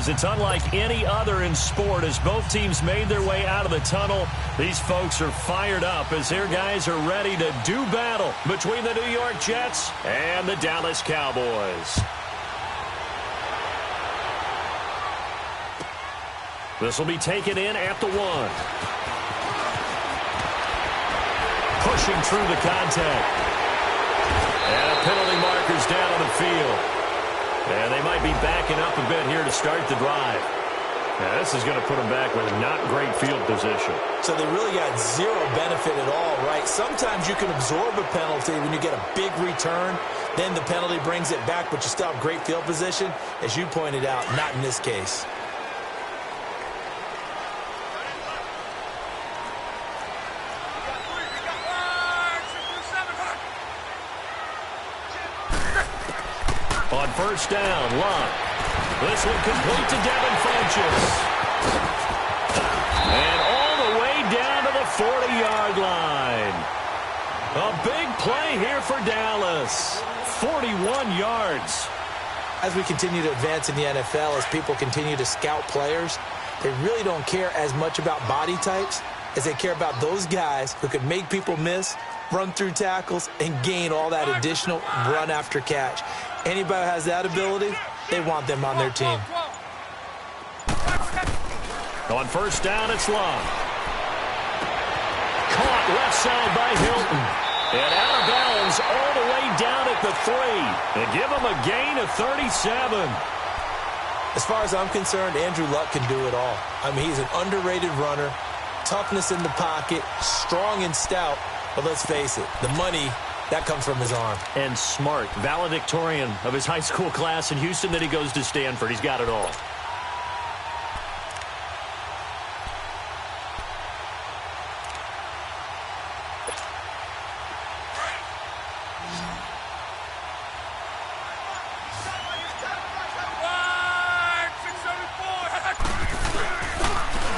games. It's unlike any other in sport. As both teams made their way out of the tunnel, these folks are fired up as their guys are ready to do battle between the New York Jets and the Dallas Cowboys. This will be taken in at the 1. Pushing through the contact. And a penalty marker's down on the field. And they might be backing up a bit here to start the drive. Now, this is going to put them back with not great field position. So they really got zero benefit at all, right? Sometimes you can absorb a penalty when you get a big return. Then the penalty brings it back, but you still have great field position. As you pointed out, not in this case. On first down, Locke. This one complete to Devin Funchess. And all the way down to the 40-yard line. A big play here for Dallas. 41 yards. As we continue to advance in the NFL, as people continue to scout players, they really don't care as much about body types as they care about those guys who can make people miss, run through tackles, and gain all that additional run after catch. Anybody who has that ability, they want them on their team. On first down, it's Long. Caught left side by Hilton. And out of bounds all the way down at the 3. They give him a gain of 37. As far as I'm concerned, Andrew Luck can do it all. I mean, he's an underrated runner, toughness in the pocket, strong and stout. But let's face it, the money, that comes from his arm. And smart, valedictorian of his high school class in Houston. Then he goes to Stanford. He's got it all.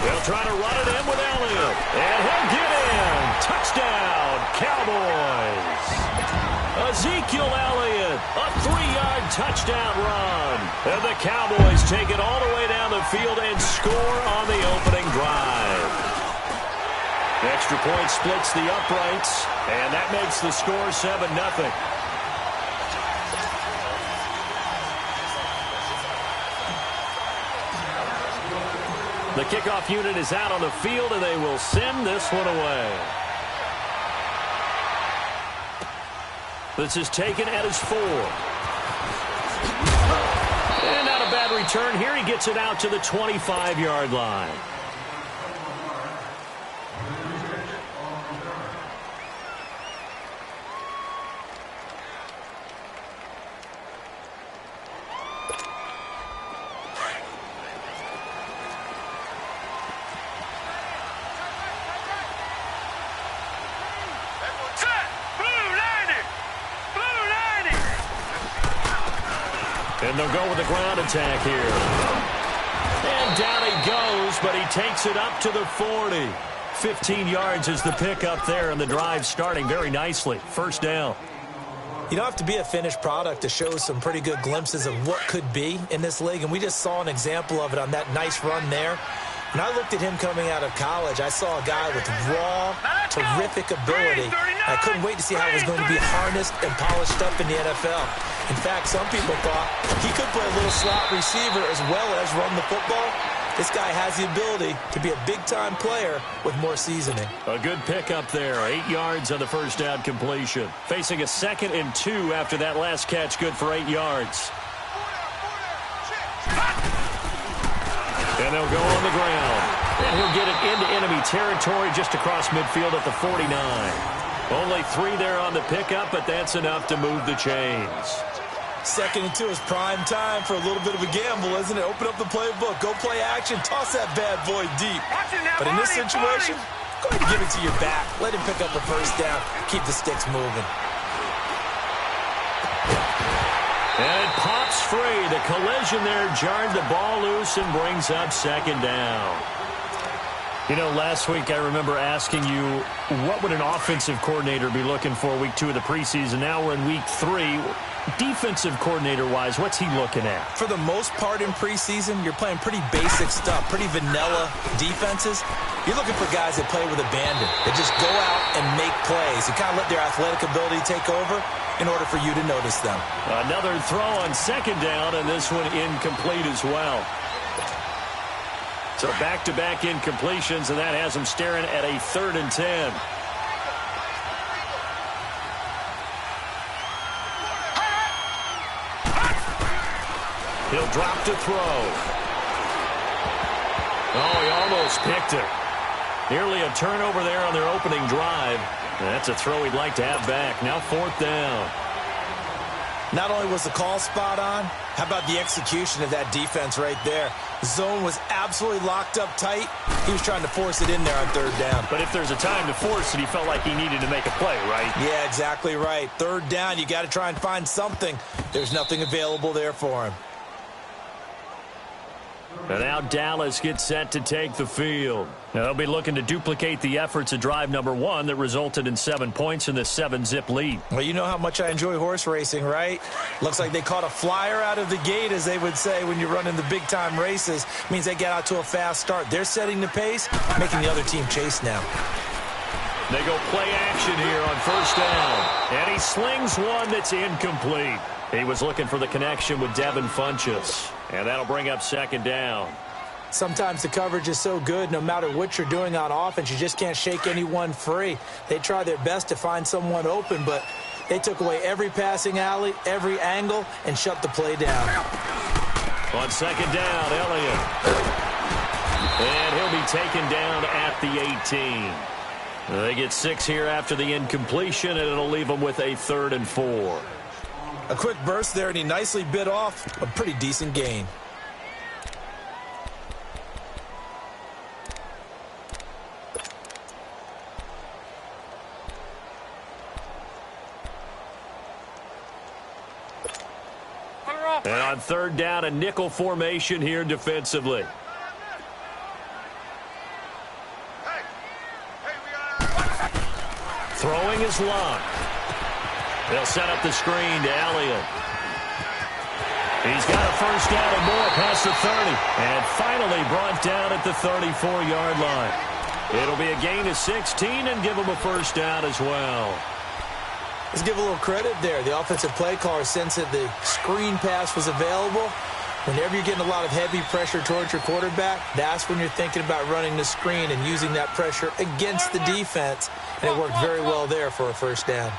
They'll try to run it in with Elliott. And he'll get in. Touchdown, Cowboys. Ezekiel Elliott, a 3-yard touchdown run. And the Cowboys take it all the way down the field and score on the opening drive. The extra point splits the uprights, and that makes the score 7-0. The kickoff unit is out on the field, and they will send this one away. This is taken at his 4. And not a bad return here. He gets it out to the 25-yard line. And they'll go with the ground attack here. And down he goes, but he takes it up to the 40. 15 yards is the pickup there, and the drive starting very nicely. First down. You don't have to be a finished product to show some pretty good glimpses of what could be in this league, and we just saw an example of it on that nice run there. When I looked at him coming out of college, I saw a guy with raw, terrific ability. I couldn't wait to see how he was going to be harnessed and polished up in the NFL. In fact, some people thought he could play a little slot receiver as well as run the football. This guy has the ability to be a big-time player with more seasoning. A good pickup there. 8 yards on the first down completion. Facing a 2nd and 2 after that last catch, good for 8 yards. And they'll go on the ground. And he'll get it into enemy territory just across midfield at the 49. Only 3 there on the pickup, but that's enough to move the chains. 2nd and 2 is prime time for a little bit of a gamble, isn't it? Open up the playbook, go play action, toss that bad boy deep. But in this situation, go ahead and give it to your back. Let him pick up a first down. Keep the sticks moving. And it pops free. The collision there jarred the ball loose and brings up 2nd down. You know, last week I remember asking you, what would an offensive coordinator be looking for week 2 of the preseason? Now we're in week 3. Defensive coordinator-wise, what's he looking at? For the most part in preseason, you're playing pretty basic stuff, pretty vanilla defenses. You're looking for guys that play with abandon, that just go out and make plays. You kind of let their athletic ability take over in order for you to notice them. Another throw on second down, and this one incomplete as well. So back-to-back incompletions, and that has him staring at a 3rd and 10. He'll drop to throw. Oh, he almost picked it. Nearly a turnover there on their opening drive. That's a throw he'd like to have back. Now 4th down. Not only was the call spot on, how about the execution of that defense right there? Zone was absolutely locked up tight. He was trying to force it in there on 3rd down. But if there's a time to force it, he felt like he needed to make a play, right? Yeah, exactly right. 3rd down, you got to try and find something. There's nothing available there for him. And now Dallas gets set to take the field. Now they'll be looking to duplicate the efforts of drive number 1 that resulted in 7 points in the 7-zip lead. Well, you know how much I enjoy horse racing, right? Looks like they caught a flyer out of the gate, as they would say when you're running the big-time races. Means they get out to a fast start. They're setting the pace, making the other team chase now. They go play action here on 1st down. And he slings one that's incomplete. He was looking for the connection with Devin Funchess. And that'll bring up 2nd down. Sometimes the coverage is so good, no matter what you're doing on offense, you just can't shake anyone free. They try their best to find someone open, but they took away every passing alley, every angle, and shut the play down. On 2nd down, Elliott. And he'll be taken down at the 18. They get 6 here after the incompletion, and it'll leave them with a 3rd and 4. A quick burst there, and he nicely bit off a pretty decent gain. And on 3rd down, a nickel formation here defensively. Throwing is Luck. They'll set up the screen to Elliott. He's got a 1st down and more past the 30. And finally brought down at the 34-yard line. It'll be a gain of 16 and give him a 1st down as well. Let's give a little credit there. The offensive play caller sensed that the screen pass was available. Whenever you're getting a lot of heavy pressure towards your quarterback, that's when you're thinking about running the screen and using that pressure against the defense. And it worked very well there for a 1st down.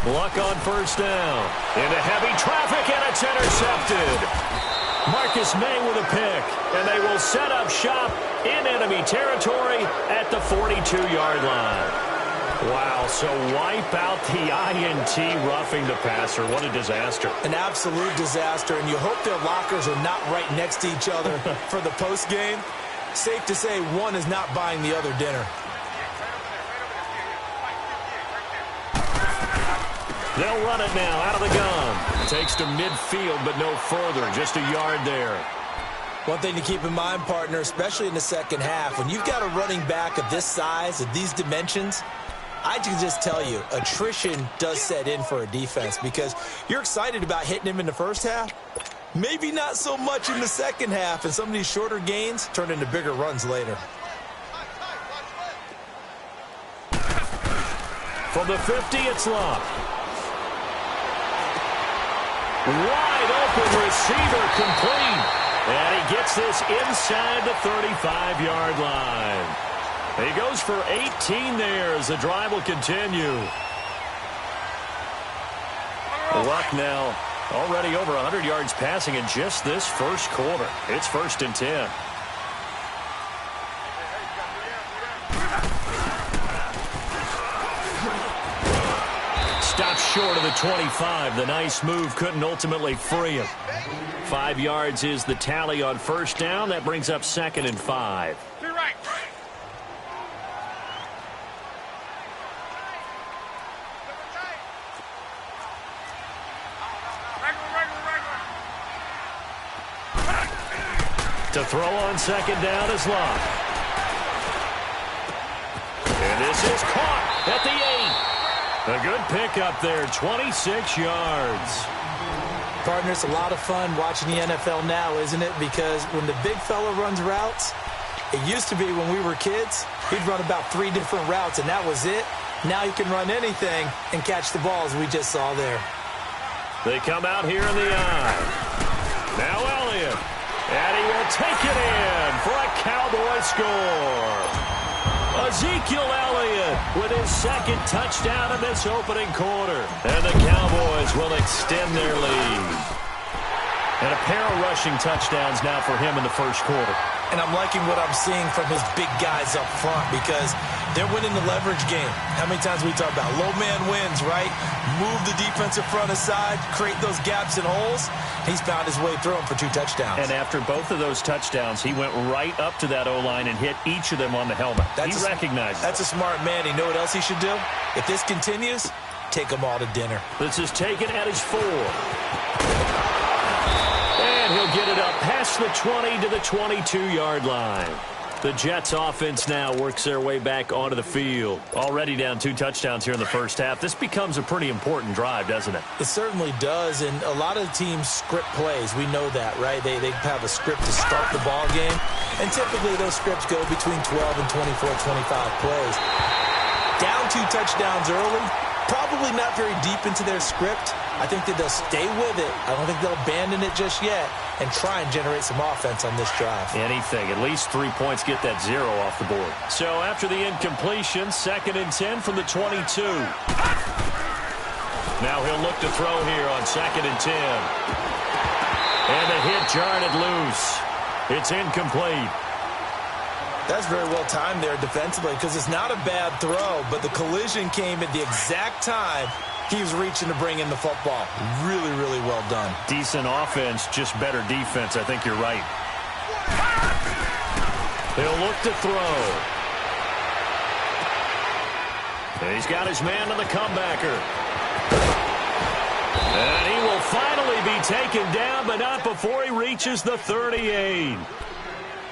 Luck on 1st down. Into heavy traffic, and it's intercepted. Marcus May with a pick, and they will set up shop in enemy territory at the 42-yard line. Wow, so wipe out the INT roughing the passer. What a disaster. An absolute disaster, and you hope their lockers are not right next to each other for the postgame. Safe to say one is not buying the other dinner. They'll run it now out of the gun. Takes to midfield, but no further. Just a yard there. One thing to keep in mind, partner, especially in the second half, when you've got a running back of this size, of these dimensions, I can just tell you, attrition does set in for a defense because you're excited about hitting him in the first half. Maybe not so much in the second half, and some of these shorter gains turn into bigger runs later. From the 50, it's Luck. Wide open receiver complete. And he gets this inside the 35-yard line. He goes for 18 there as the drive will continue. Luck now already over 100 yards passing in just this first quarter. It's 1st and 10. Stopped short of the 25. The nice move couldn't ultimately free him. 5 yards is the tally on 1st down. That brings up 2nd and 5. To throw on second down is Love. And this is caught at the 8. A good pickup there, 26 yards. Partner, it's a lot of fun watching the NFL now, isn't it? Because when the big fella runs routes, it used to be when we were kids, he'd run about 3 different routes, and that was it. Now he can run anything and catch the balls we just saw there. They come out here in the eye. Now Elliott. And he will take it in for a Cowboy score. Ezekiel Elliott with his second touchdown in this opening quarter. And the Cowboys will extend their lead. And a pair of rushing touchdowns now for him in the first quarter. And I'm liking what I'm seeing from his big guys up front because they're winning the leverage game. How many times we talk about low man wins, right? Move the defensive front aside, create those gaps and holes. He's found his way through them for 2 touchdowns. And after both of those touchdowns, he went right up to that O-line and hit each of them on the helmet. He recognized it. That's a smart man. You know what else he should do? If this continues, take them all to dinner. This is taken at his 4. And he'll get it up past the 20 to the 22-yard line. The Jets offense now works their way back onto the field. Already down 2 touchdowns here in the first half. This becomes a pretty important drive, doesn't it? It certainly does, and a lot of teams script plays. We know that, right? They have a script to start the ball game, and typically those scripts go between 12 and 24, 25 plays. Down 2 touchdowns early, probably not very deep into their script. I think that they'll stay with it. I don't think they'll abandon it just yet and try and generate some offense on this drive. Anything. At least 3 points, get that 0 off the board. So after the incompletion, 2nd and 10 from the 22. Now he'll look to throw here on 2nd and 10. And the hit jarred it loose. It's incomplete. That's very well timed there defensively because it's not a bad throw, but the collision came at the exact time he was reaching to bring in the football. Really, really well done. Decent offense, just better defense. I think you're right. He'll look to throw. And he's got his man on the comebacker. And he will finally be taken down, but not before he reaches the 38.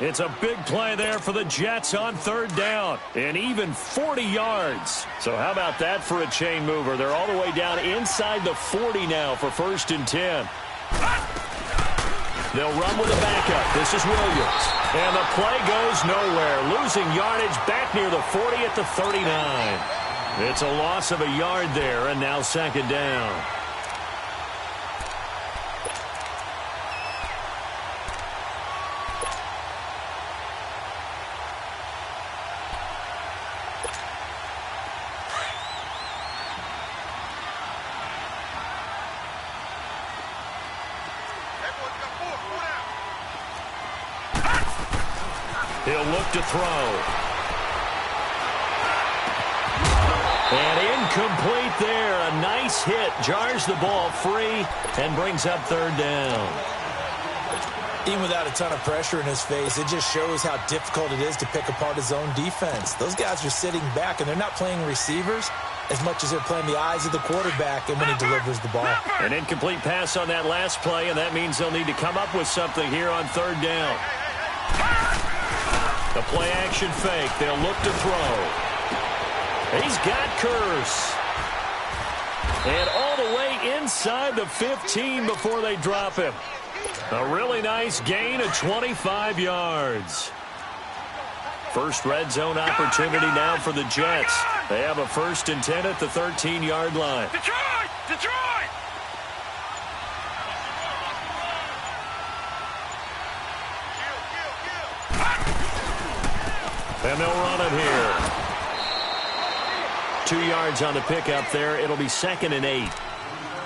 It's a big play there for the Jets on 3rd down. And even 40 yards. So how about that for a chain mover? They're all the way down inside the 40 now for 1st and 10. They'll run with a backup. This is Williams. And the play goes nowhere. Losing yardage back near the 40 at the 39. It's a loss of a yard there, and now 2nd down. He'll look to throw. And incomplete there. A nice hit. Jars the ball free and brings up 3rd down. Even without a ton of pressure in his face, it just shows how difficult it is to pick apart his own defense. Those guys are sitting back, and they're not playing receivers as much as they're playing the eyes of the quarterback and when he delivers the ball. An incomplete pass on that last play, and that means they'll need to come up with something here on 3rd down. The play action fake. They'll look to throw. He's got Curse. And all the way inside the 15 before they drop him. A really nice gain of 25 yards. First red zone opportunity now for the Jets. They have a 1st and 10 at the 13-yard line. Detroit! Detroit! And they'll run it here. 2 yards on the pickup there. It'll be 2nd and 8.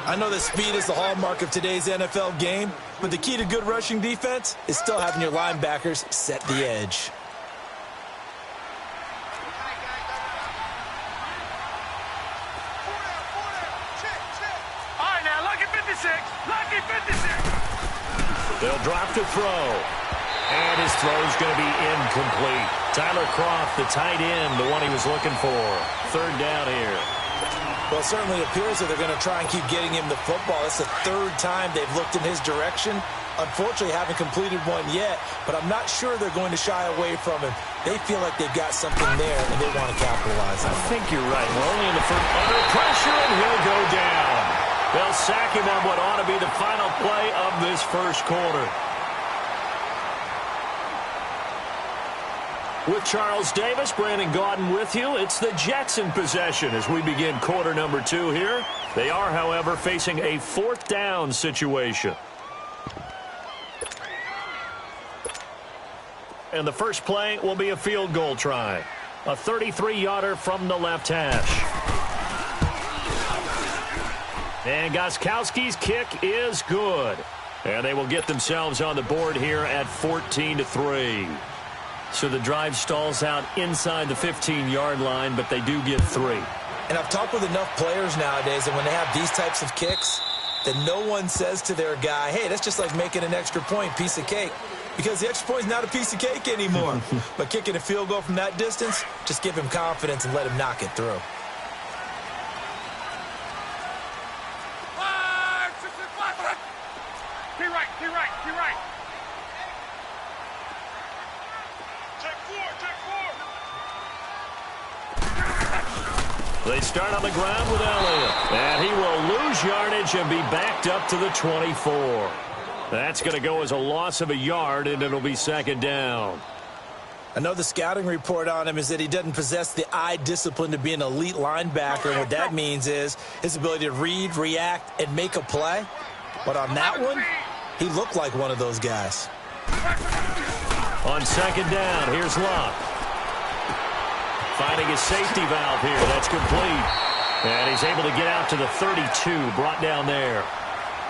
I know that speed is the hallmark of today's NFL game, but the key to good rushing defense is still having your linebackers set the edge. All right, now, lucky 56. Lucky 56. They'll drop to throw. And his throw's going to be incomplete. Tyler Kroft, the tight end, the one he was looking for. 3rd down here. Well, it certainly appears that they're going to try and keep getting him the football. It's the 3rd time they've looked in his direction, unfortunately haven't completed one yet, but I'm not sure they're going to shy away from him. They feel like they've got something there, and they want to capitalize on it. I think you're right. We're only in the first. Under pressure, and he'll go down. They'll sack him on what ought to be the final play of this first quarter. With Charles Davis, Brandon Gaudin with you. It's the Jets in possession as we begin quarter number 2 here. They are, however, facing a 4th down situation. And the first play will be a field goal try. A 33-yarder from the left hash. And Gostkowski's kick is good. And they will get themselves on the board here at 14-3. So the drive stalls out inside the 15-yard line, but they do get 3. And I've talked with enough players nowadays that when they have these types of kicks, that no one says to their guy, hey, that's just like making an extra point, piece of cake. Because the extra point is not a piece of cake anymore. But kicking a field goal from that distance, just give him confidence and let him knock it through. Keep right. They start on the ground with Elliott. And he will lose yardage and be backed up to the 24. That's going to go as a loss of a yard, and it'll be 2nd down. I know the scouting report on him is that he doesn't possess the eye discipline to be an elite linebacker. And what that means is his ability to read, react, and make a play. But on that one, he looked like one of those guys. On 2nd down, here's Locke. Finding his safety valve here. That's complete. And he's able to get out to the 32, brought down there.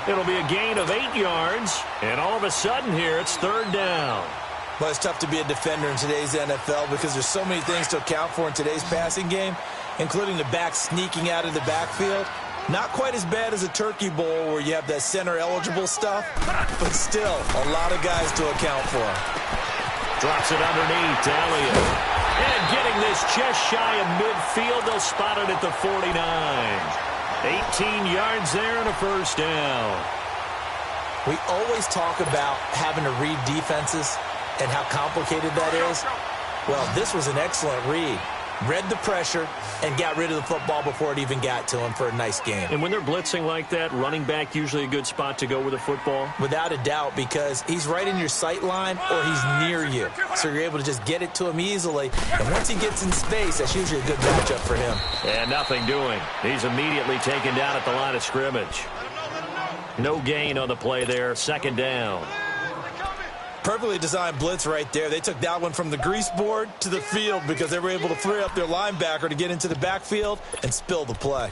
It'll be a gain of 8 yards. And all of a sudden here, it's 3rd down. Well, it's tough to be a defender in today's NFL because there's so many things to account for in today's passing game, including the back sneaking out of the backfield. Not quite as bad as a turkey bowl where you have that center-eligible stuff, but still a lot of guys to account for. Drops it underneath to Elliott. And getting this just shy of midfield, they'll spot it at the 49. 18 yards there and a 1st down. We always talk about having to read defenses and how complicated that is. Well, this was an excellent read. Read the pressure and got rid of the football before it even got to him for a nice game. And when they're blitzing like that, running back usually a good spot to go with the football? Without a doubt, because he's right in your sight line or he's near you. So you're able to just get it to him easily. And once he gets in space, that's usually a good matchup for him. And nothing doing. He's immediately taken down at the line of scrimmage. No gain on the play there. 2nd down. Perfectly designed blitz right there. They took that one from the grease board to the field because they were able to free up their linebacker to get into the backfield and spill the play.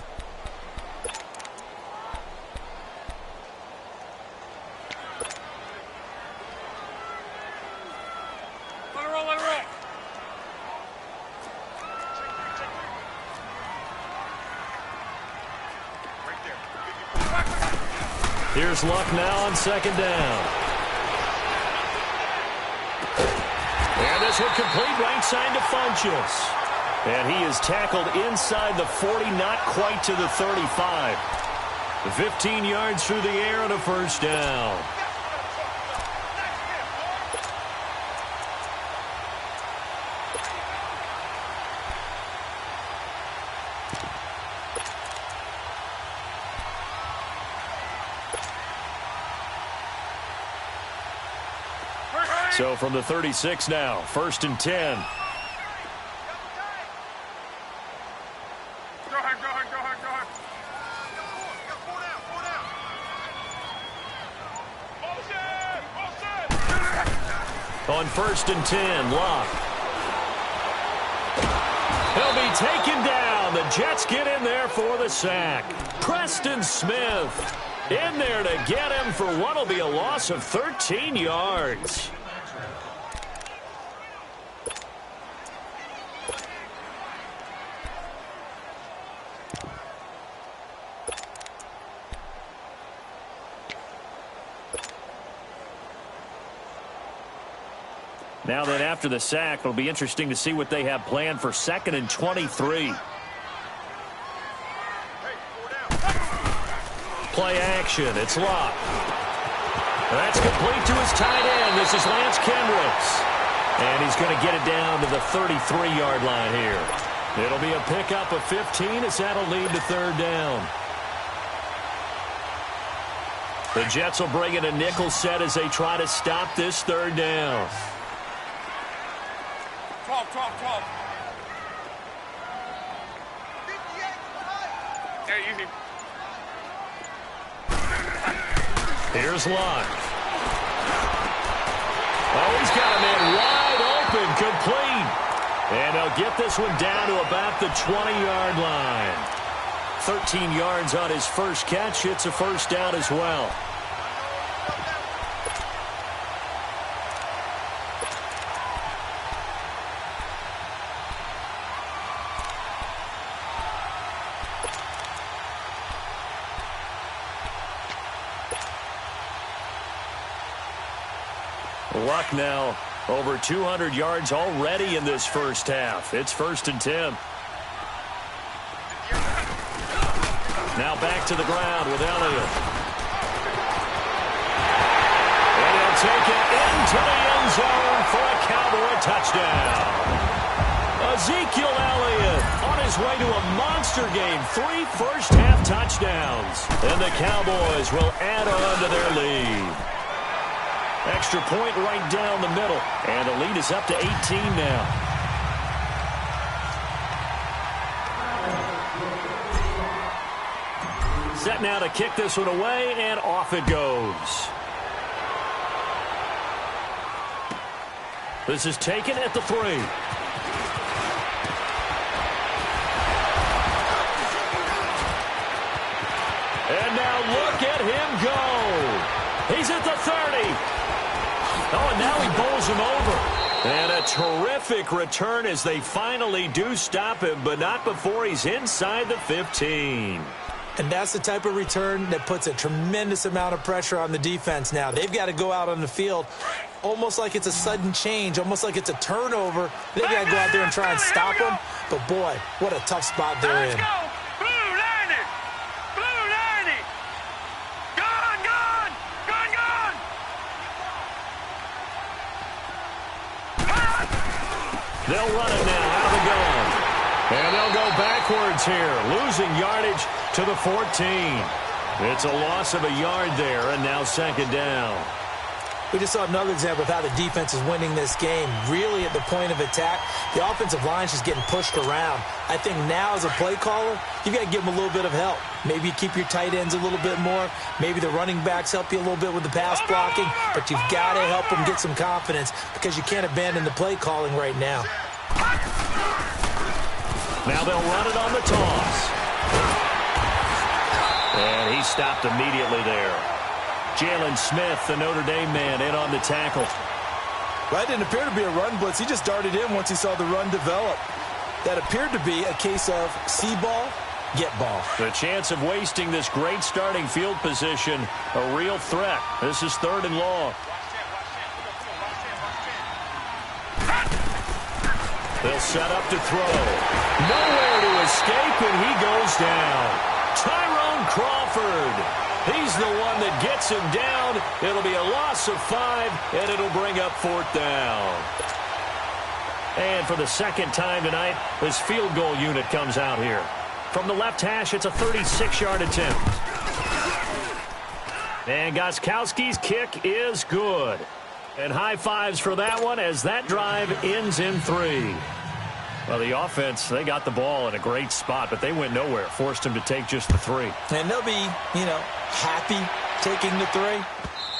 Let it roll. Here's Luck now on 2nd down. And this one complete right side to Funchess. And he is tackled inside the 40, not quite to the 35. 15 yards through the air and a 1st down. So from the 36 now, 1st and 10. Go ahead. On 1st and 10, Locke. He'll be taken down. The Jets get in there for the sack. Preston Smith in there to get him for what will be a loss of 13 yards. Now that after the sack, it'll be interesting to see what they have planned for 2nd and 23. Play action. It's Locke. That's complete to his tight end. This is Lance Kendricks. And he's going to get it down to the 33-yard line here. It'll be a pickup of 15 as that'll lead to third down. The Jets will bring in a nickel set as they try to stop this third down. 12. Hey, easy. Here's Luck. Oh, he's got a man wide open, complete. And they'll get this one down to about the 20-yard line. 13 yards on his first catch. It's a first down as well. Luck now over 200 yards already in this first half. It's 1st and 10. Now back to the ground with Elliott. And he'll take it into the end zone for a Cowboy touchdown. Ezekiel Elliott on his way to a monster game. 3 first-half touchdowns. And the Cowboys will add on to their lead. Extra point right down the middle. And the lead is up to 18 now. Set now to kick this one away, and off it goes. This is taken at the 3. And now look at him go. He's at the 30. Oh, and now he bowls him over. And a terrific return as they finally do stop him, but not before he's inside the 15. And that's the type of return that puts a tremendous amount of pressure on the defense now. They've got to go out on the field almost like it's a sudden change, almost like it's a turnover. They've got to go out there and try and stop them. But, boy, what a tough spot they're in. They'll run it now out of the gun. And they'll go backwards here, losing yardage to the 14. It's a loss of a yard there, and now 2nd down. We just saw another example of how the defense is winning this game. Really at the point of attack, the offensive line is just getting pushed around. I think now as a play caller, you've got to give them a little bit of help. Maybe you keep your tight ends a little bit more. Maybe the running backs help you a little bit with the pass blocking. But you've got to help them get some confidence because you can't abandon the play calling right now. Now they'll run it on the toss. And he stopped immediately there. Jalen Smith, the Notre Dame man, in on the tackle. Well, that didn't appear to be a run blitz. He just darted in once he saw the run develop. That appeared to be a case of see ball, get ball. The chance of wasting this great starting field position, a real threat. This is 3rd and long. They'll set up to throw. Nowhere to escape, and he goes down. Tyrone Crawford. He's the one that gets him down. It'll be a loss of 5, and it'll bring up 4th down. And for the 2nd time tonight, this field goal unit comes out here. From the left hash, it's a 36-yard attempt. And Gostkowski's kick is good. And high fives for that one as that drive ends in 3. Well, the offense, they got the ball in a great spot, but they went nowhere. Forced him to take just the 3. And they'll be, happy taking the 3.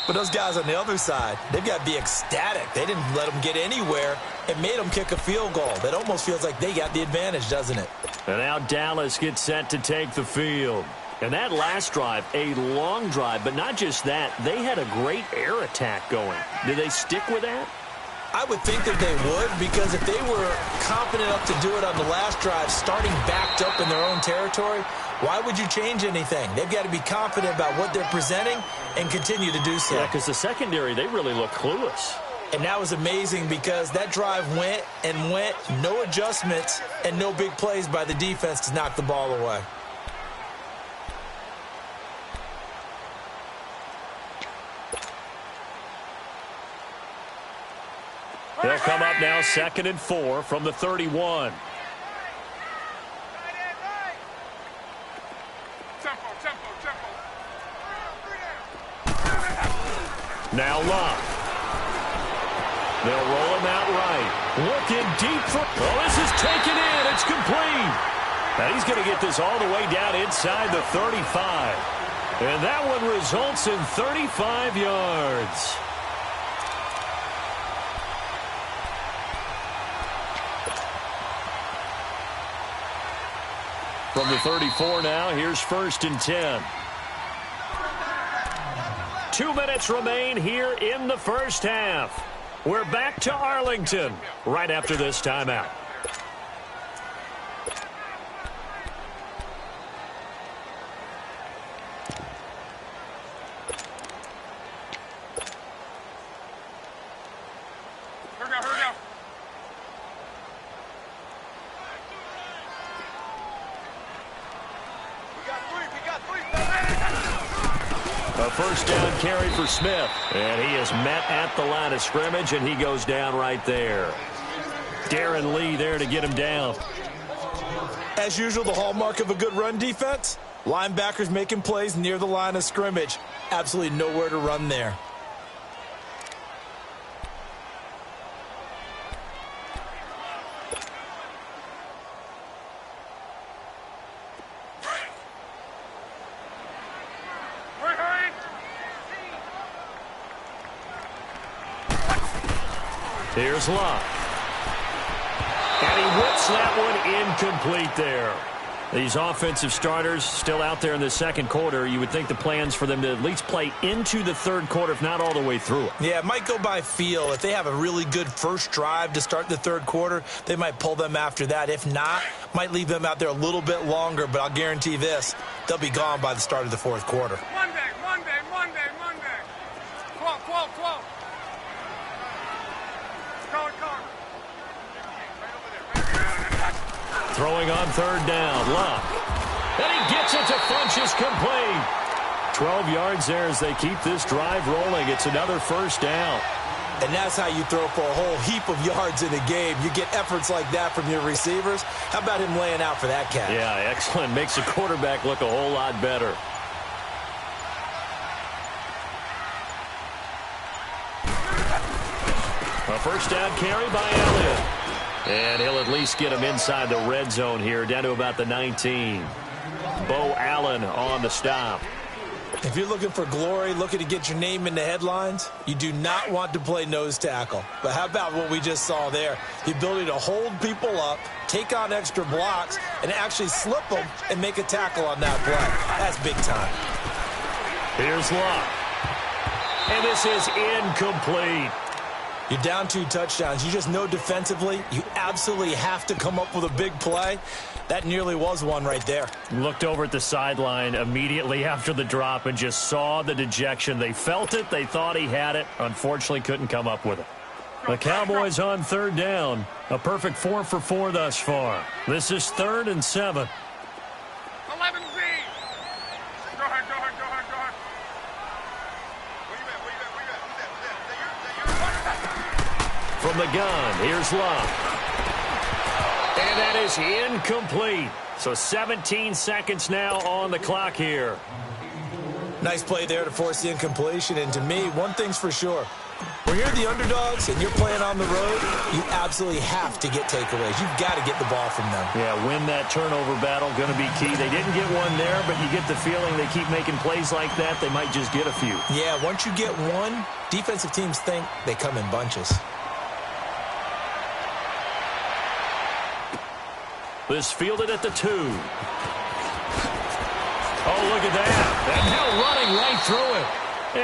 But those guys on the other side, they've got to be ecstatic. They didn't let them get anywhere. It made them kick a field goal. That almost feels like they got the advantage, doesn't it? And now Dallas gets set to take the field. And that last drive, a long drive, but not just that. They had a great air attack going. Did they stick with that? I would think that they would, because if they were confident enough to do it on the last drive, starting backed up in their own territory, why would you change anything? They've got to be confident about what they're presenting and continue to do so. Yeah, because the secondary, they really look clueless. And that was amazing because that drive went and went, no adjustments and no big plays by the defense to knock the ball away. They'll come up now 2nd and 4 from the 31. Now Love. They'll roll him out right. Looking deep for... Oh, this is taken in. It's complete. Now he's going to get this all the way down inside the 35. And that one results in 35 yards. From the 34 now, here's 1st and 10. 2 minutes remain here in the first half. We're back to Arlington right after this timeout. A first down carry for Smith. And he is met at the line of scrimmage, and he goes down right there. Darren Lee there to get him down. As usual, the hallmark of a good run defense, linebackers making plays near the line of scrimmage. Absolutely nowhere to run there. Here's Love. And he whips that one incomplete there. These offensive starters still out there in the second quarter. You would think the plans for them to at least play into the third quarter, if not all the way through it. Yeah, it might go by feel. If they have a really good first drive to start the third quarter, they might pull them after that. If not, might leave them out there a little bit longer, but I'll guarantee this, they'll be gone by the start of the fourth quarter. Monday. Quote. Throwing on third down, Love. And he gets it to Funchess complete. 12 yards there as they keep this drive rolling. It's another first down. And that's how you throw for a whole heap of yards in a game. You get efforts like that from your receivers. How about him laying out for that catch? Yeah, excellent. Makes the quarterback look a whole lot better. A first down carry by Elliott. And he'll at least get him inside the red zone here, down to about the 19. Bo Allen on the stop. If you're looking for glory, looking to get your name in the headlines, you do not want to play nose tackle. But how about what we just saw there? The ability to hold people up, take on extra blocks, and actually slip them and make a tackle on that play. That's big time. Here's Love. And this is incomplete. You're down 2 touchdowns. You just know defensively you absolutely have to come up with a big play. That nearly was one right there. Looked over at the sideline immediately after the drop and just saw the dejection. They felt it. They thought he had it. Unfortunately, couldn't come up with it. The Cowboys on third down. A perfect 4 for 4 thus far. This is 3rd and 7. 11Z. Go ahead. From the gun, here's Love. And that is incomplete. So 17 seconds now on the clock here. Nice play there to force the incompletion. And to me, one thing's for sure. When you're the underdogs and you're playing on the road, you absolutely have to get takeaways. You've got to get the ball from them. Yeah, win that turnover battle, going to be key. They didn't get one there, but you get the feeling they keep making plays like that, they might just get a few. Yeah, once you get one, defensive teams think they come in bunches. This fielded at the 2. Oh, look at that. And now running right through it.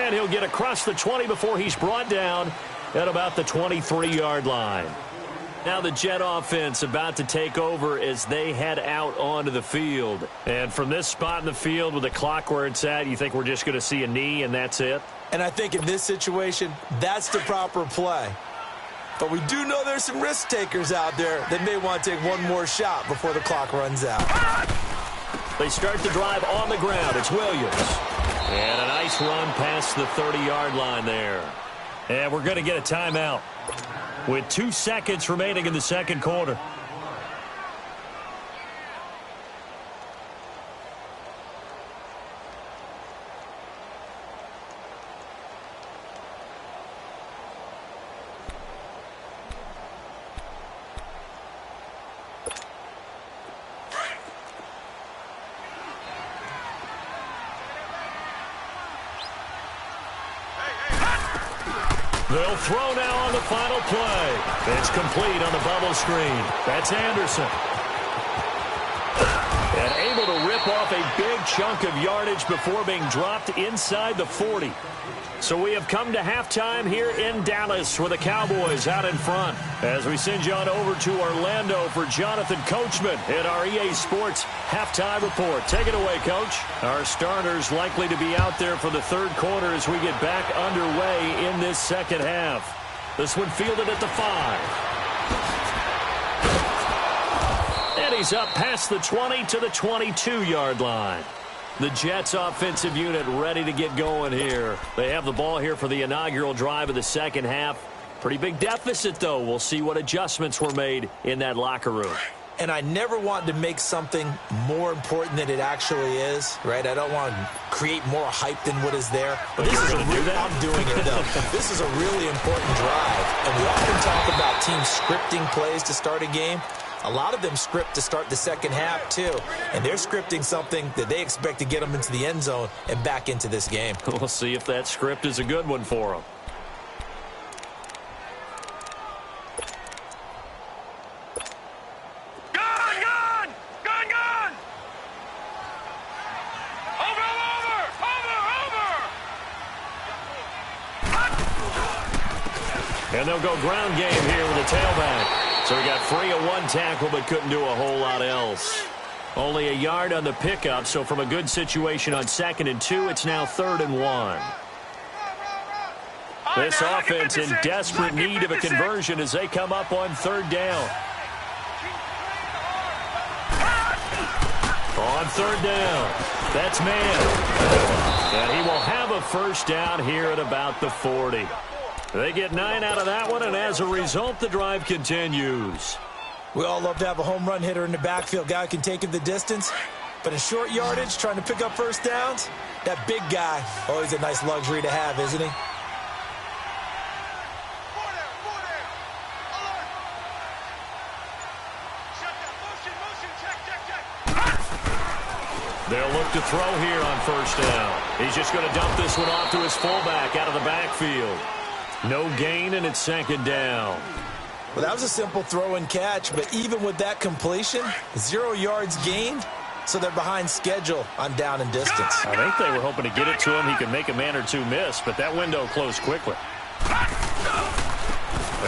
And he'll get across the 20 before he's brought down at about the 23-yard line. Now the Jet offense about to take over as they head out onto the field. And from this spot in the field with the clock where it's at, you think we're just going to see a knee and that's it? And I think in this situation, that's the proper play. But we do know there's some risk takers out there that may want to take one more shot before the clock runs out. They start the drive on the ground. It's Williams. And a nice run past the 30-yard line there. And we're going to get a timeout with 2 seconds remaining in the second quarter. They'll throw now on the final play. It's complete on the bubble screen. That's Anderson. And able to rip off a big chunk of yardage before being dropped inside the 40. So we have come to halftime here in Dallas with the Cowboys out in front. As we send you on over to Orlando for Jonathan Coachman in our EA Sports halftime report. Take it away, Coach. Our starters likely to be out there for the third quarter as we get back underway in this second half. This one fielded at the 5. And he's up past the 20 to the 22-yard line. The Jets offensive unit ready to get going here. They have the ball here for the inaugural drive of the second half. Pretty big deficit, though. We'll see what adjustments were made in that locker room. And I never want to make something more important than it actually is, right? I don't want to create more hype than what is there. But this is I'm doing it, though. This is a really important drive. And we often talk about teams scripting plays to start a game. A lot of them script to start the second half, too. And they're scripting something that they expect to get them into the end zone and back into this game. We'll see if that script is a good one for them. Gone! Over! And they'll go ground game here with a tailback. So he got free of one tackle but couldn't do a whole lot else. Only a yard on the pickup, so from a good situation on 2nd and 2, it's now 3rd and 1. This offense in desperate need of a conversion as they come up on 3rd down. On 3rd down, that's man. And he will have a first down here at about the 40. They get 9 out of that one, and as a result, the drive continues. We all love to have a home run hitter in the backfield. Guy can take it the distance. But in short yardage, trying to pick up first downs, that big guy, always a nice luxury to have, isn't he? They'll look to throw here on first down. He's just going to dump this one off to his fullback out of the backfield. No gain, and it's 2nd down. Well, that was a simple throw and catch, but even with that completion, 0 yards gained, so they're behind schedule on down and distance. I think they were hoping to get it to him. He could make a man or two miss, but that window closed quickly.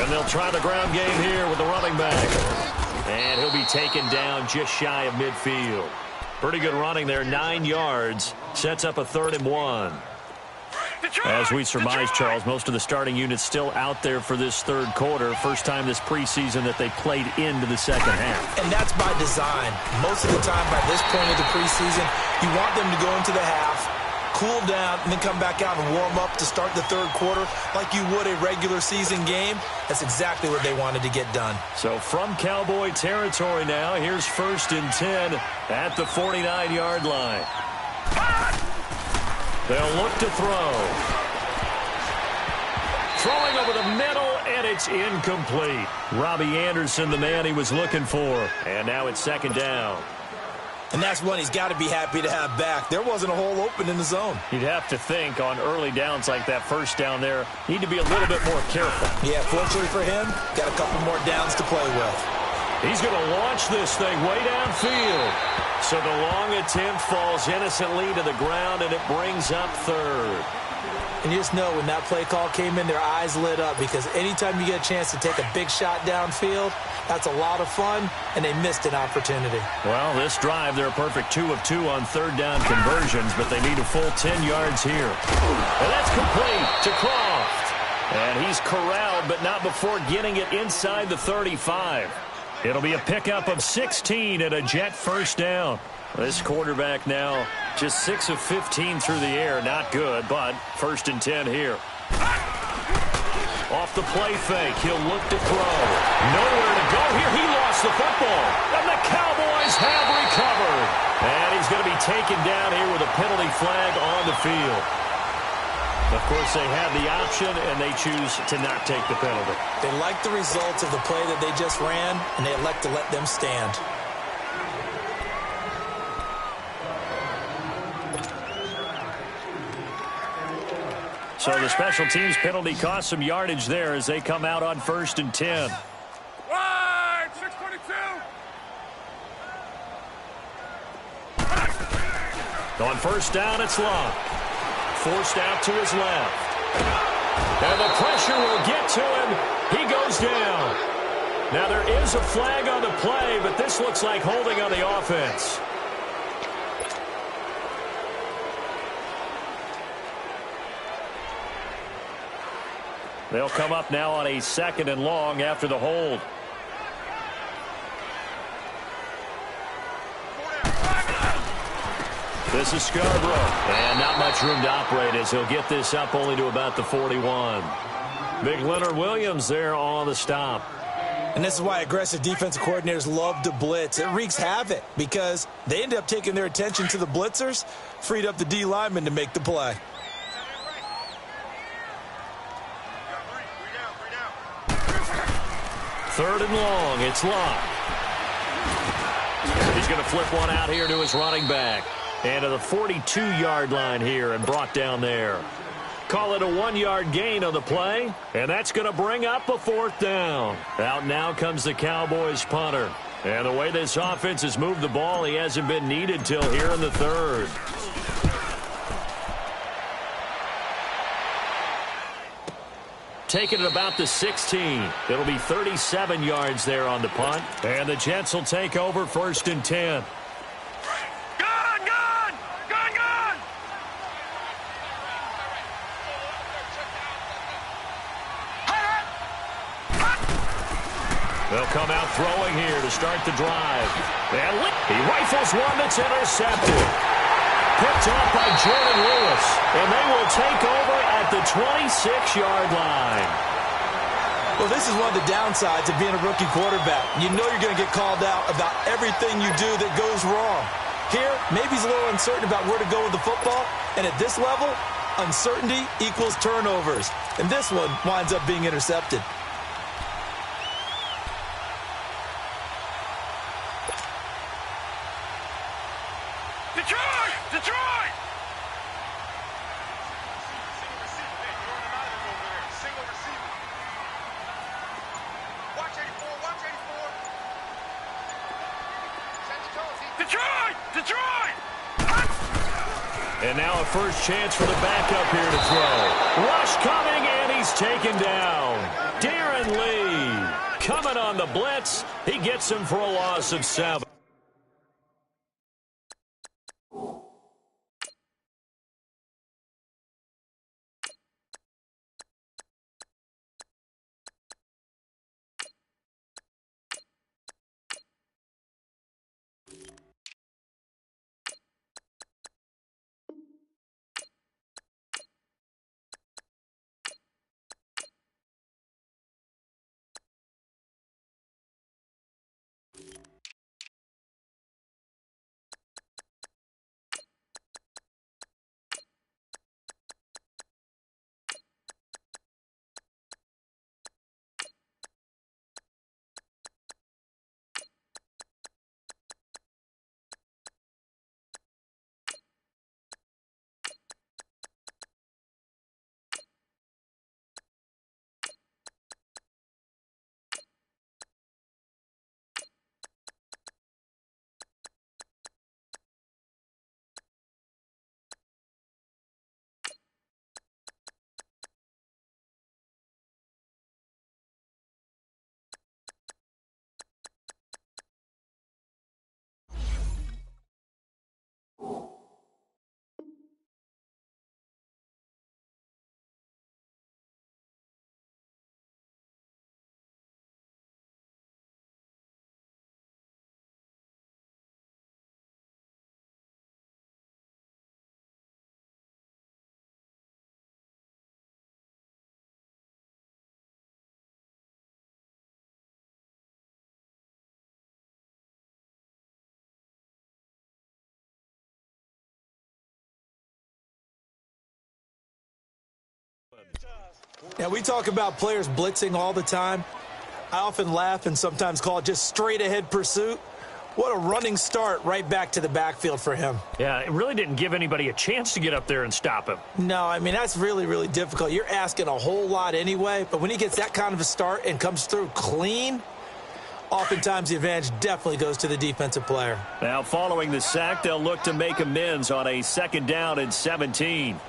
And they'll try the ground game here with the running back. And he'll be taken down just shy of midfield. Pretty good running there, 9 yards. Sets up a 3rd and 1. As we surmise, Charles, most of the starting units still out there for this third quarter. First time this preseason that they played into the second half. And that's by design. Most of the time by this point of the preseason, you want them to go into the half, cool down, and then come back out and warm up to start the third quarter like you would a regular season game. That's exactly what they wanted to get done. So from Cowboy territory now, here's 1st and 10 at the 49-yard line. They'll look to throw. Throwing over the middle, and it's incomplete. Robbie Anderson, the man he was looking for. And now it's 2nd down. And that's one he's got to be happy to have back. There wasn't a hole open in the zone. You'd have to think on early downs like that first down there, need to be a little bit more careful. Yeah, fortunately for him, got a couple more downs to play with. He's going to launch this thing way downfield. So the long attempt falls innocently to the ground, and it brings up 3rd. And you just know when that play call came in, their eyes lit up, because anytime you get a chance to take a big shot downfield, that's a lot of fun, and they missed an opportunity. Well, this drive, they're a perfect 2 of 2 on 3rd down conversions, but they need a full 10 yards here. And that's complete to Croft. And he's corralled, but not before getting it inside the 35. It'll be a pickup of 16 and a Jet first down. This quarterback now just 6 of 15 through the air. Not good, but 1st and 10 here. Off the play fake, he'll look to throw. Nowhere to go here. He lost the football. And the Cowboys have recovered. And he's going to be taken down here with a penalty flag on the field. Of course, they have the option, and they choose to not take the penalty. They like the results of the play that they just ran, and they elect to let them stand. So the special teams penalty cost some yardage there as they come out on 1st and 10. Right, 622. On 1st down, it's Locke. Forced out to his left. And the pressure will get to him. He goes down. Now there is a flag on the play, but this looks like holding on the offense. They'll come up now on a 2nd and long after the hold. This is Scarborough. And not much room to operate as he'll get this up only to about the 41. Big Leonard Williams there on the stop. And this is why aggressive defensive coordinators love to blitz. It wreaks havoc because they end up taking their attention to the blitzers, freed up the D lineman to make the play. Third and long, it's Locke. He's going to flip one out here to his running back. And to the 42-yard line here and brought down there. Call it a 1-yard gain on the play. And that's going to bring up a 4th down. Out now comes the Cowboys punter. And the way this offense has moved the ball, he hasn't been needed till here in the 3rd. Taking it about the 16. It'll be 37 yards there on the punt. And the Jets will take over 1st and 10. They'll come out throwing here to start the drive. And he rifles one that's intercepted. Picked off by Jordan Lewis. And they will take over at the 26-yard line. Well, this is one of the downsides of being a rookie quarterback. You know you're going to get called out about everything you do that goes wrong. Here, maybe he's a little uncertain about where to go with the football. And at this level, uncertainty equals turnovers. And this one winds up being intercepted. Detroit! Detroit! Single receiver. Watch 84, watch 84. Detroit! Detroit! And now a first chance for the backup here to throw. Rush coming, and he's taken down. Darren Lee coming on the blitz. He gets him for a loss of 7. Now, we talk about players blitzing all the time. I often laugh and sometimes call it just straight-ahead pursuit. What a running start right back to the backfield for him. Yeah, it really didn't give anybody a chance to get up there and stop him. No, I mean, that's really, really difficult. You're asking a whole lot anyway, but when he gets that kind of a start and comes through clean, oftentimes the advantage definitely goes to the defensive player. Now, following the sack, they'll look to make amends on a 2nd down and 17.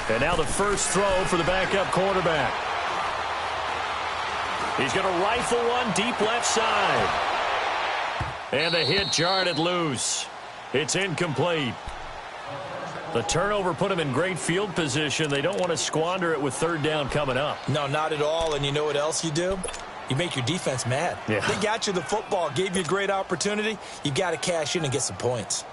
And now the first throw for the backup quarterback. He's going to rifle one deep left side. And the hit jarred it loose. It's incomplete. The turnover put him in great field position. They don't want to squander it with 3rd down coming up. No, not at all. And you know what else you do? You make your defense mad. Yeah. They got you the football, gave you a great opportunity. You got to cash in and get some points.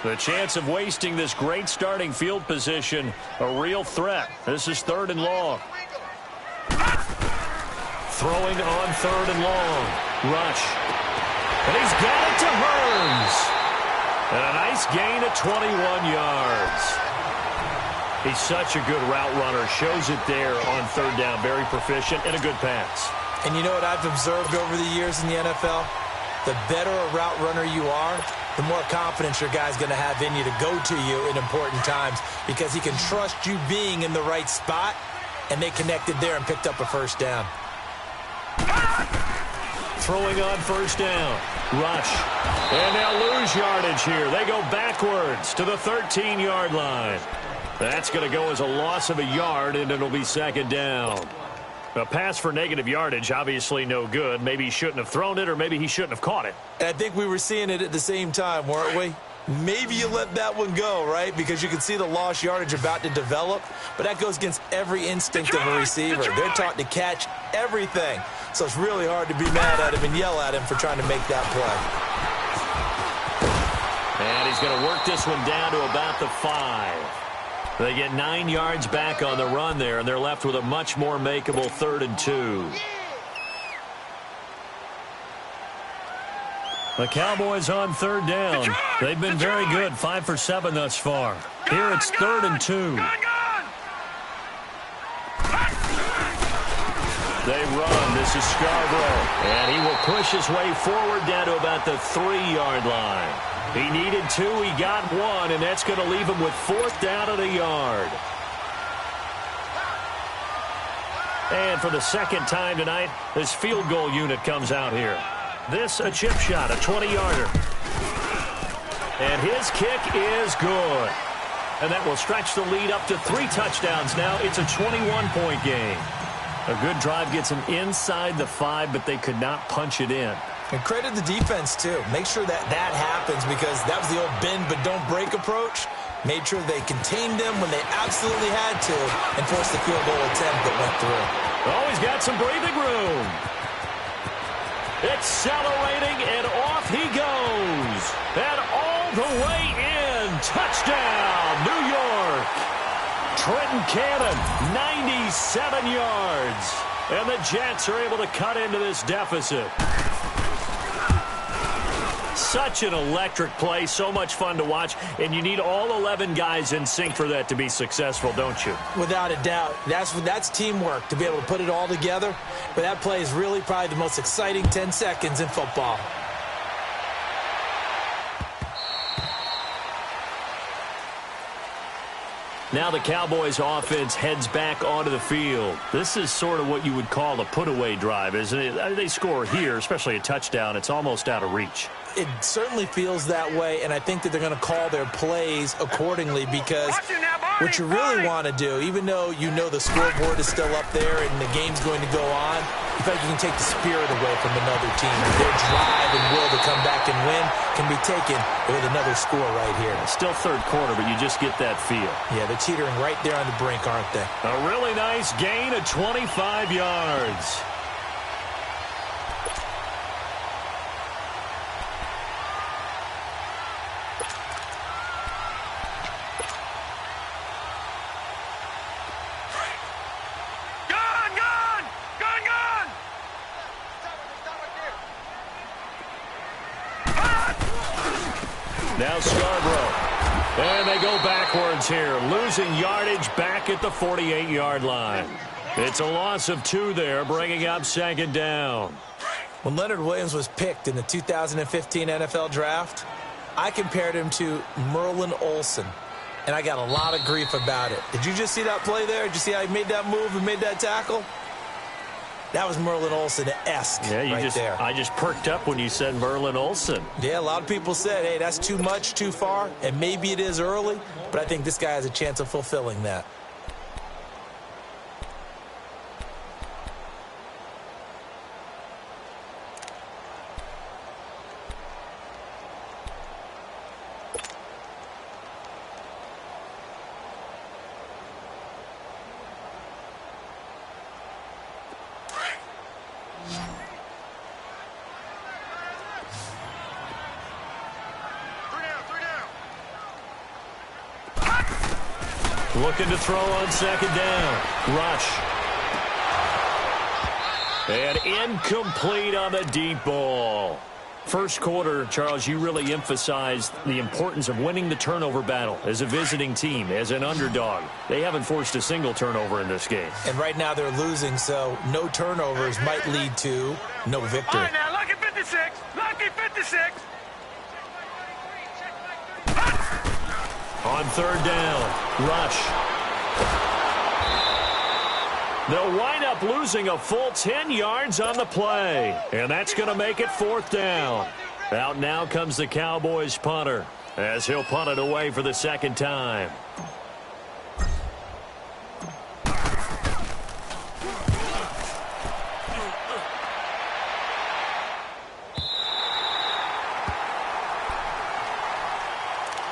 The chance of wasting this great starting field position, a real threat. This is 3rd and long. Throwing on 3rd and long. Rush. And he's got it to Hearns. And a nice gain of 21 yards. He's such a good route runner. Shows it there on 3rd down. Very proficient and a good pass. And you know what I've observed over the years in the NFL? The better a route runner you are, the more confidence your guy's going to have in you to go to you in important times because he can trust you being in the right spot, and they connected there and picked up a 1st down. Throwing on 1st down. Rush. And they'll lose yardage here. They go backwards to the 13-yard line. That's going to go as a loss of a yard, and it'll be 2nd down. A pass for negative yardage, obviously no good. Maybe he shouldn't have thrown it, or maybe he shouldn't have caught it. And I think we were seeing it at the same time, weren't we? Maybe you let that one go, right? Because you can see the lost yardage about to develop. But that goes against every instinct of a receiver. They're taught to catch everything. So it's really hard to be mad at him and yell at him for trying to make that play. And he's going to work this one down to about the 5. They get 9 yards back on the run there, and they're left with a much more makeable 3rd and 2. The Cowboys on 3rd down. They've been very good, 5 for 7 thus far. Here it's 3rd and 2. They run. This is Scarborough. And he will push his way forward down to about the 3-yard line. He needed 2. He got 1, and that's going to leave him with 4th down at a yard. And for the 2nd time tonight, this field goal unit comes out here. This a chip shot, a 20-yarder. And his kick is good. And that will stretch the lead up to 3 touchdowns now. It's a 21-point game. A good drive gets them inside the 5, but they could not punch it in. And credit the defense, too. Make sure that happens because that was the old bend but don't break approach. Made sure they contained them when they absolutely had to and forced the field goal attempt that went through. Oh, he's got some breathing room. Accelerating, and off he goes. And all the way in. Touchdown, New York. Trenton Cannon, 97 yards. And the Jets are able to cut into this deficit. Such an electric play, so much fun to watch, and you need all 11 guys in sync for that to be successful, don't you? Without a doubt. That's teamwork, to be able to put it all together. But that play is really probably the most exciting 10 seconds in football. Now the Cowboys offense heads back onto the field. This is sort of what you would call a put-away drive, isn't it? They score here, especially a touchdown. It's almost out of reach. It certainly feels that way, and I think that they're going to call their plays accordingly because what you really want to do, even though you know the scoreboard is still up there and the game's going to go on, you feel like you can take the spirit away from another team. Their drive and will to come back and win can be taken with another score right here. Still 3rd quarter, but you just get that feel. Yeah, they're teetering right there on the brink, aren't they? A really nice gain of 25 yards. Now Scarborough. And they go backwards here, losing yardage back at the 48-yard line. It's a loss of 2 there, bringing up second down. When Leonard Williams was picked in the 2015 NFL Draft, I compared him to Merlin Olsen, and I got a lot of grief about it. Did you just see that play there? Did you see how he made that move and made that tackle? That was Merlin Olsen-esque there. I just perked up when you said Merlin Olsen. Yeah, a lot of people said, hey, that's too much, too far, and maybe it is early, but I think this guy has a chance of fulfilling that. Looking to throw on second down. Rush. And incomplete on the deep ball. First quarter, Charles, you really emphasized the importance of winning the turnover battle as a visiting team, as an underdog. They haven't forced a single turnover in this game. And right now they're losing, so no turnovers might lead to no victory. All right, now, lucky 56. Lucky 56. On third down, Rush. They'll wind up losing a full 10 yards on the play. And that's going to make it fourth down. Out now comes the Cowboys punter as he'll punt it away for the second time.